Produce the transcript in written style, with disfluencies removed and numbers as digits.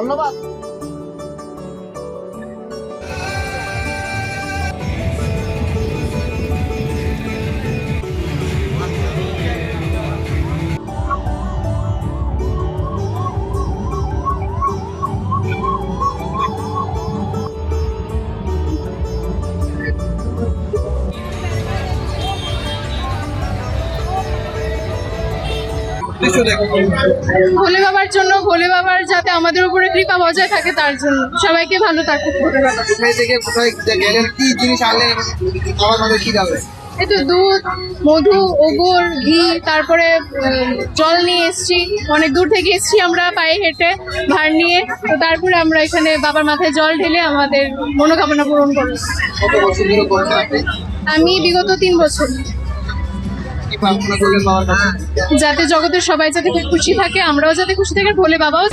ধন্যবাদ। ভোলে বাবার জন্য, ভোলে বাবার যাতে আমাদের উপরে কৃপা বজায় থাকে তার জন্য, সবাইকে ভালো থাকুক ভোলে বাবা। কোথায় থেকে কোথায় গেলেন, কি জিনিস আনলেন, খাবার মানে কি যাবে? এই তো দুধ, মধু, ওগর, ঘি, তারপরে জল নিয়ে এসেছি, অনেক দূর থেকে এসেছি আমরা পায়ে হেঁটে ভার নিয়ে। তো তারপরে আমরা এখানে বাবার মাথায় জল ঢেলে আমাদের মনোকামনা পূরণ করব। কত বছর ধরে করছেন আপনি? আমি বিগত 3 বছর। কি প্রার্থনা করলেন বাবার কাছে? যাতে জগতের সবাই যাতে খুব খুশি থাকে, আমরাও যাতে খুশি থাকি, আর ভোলে বাবাও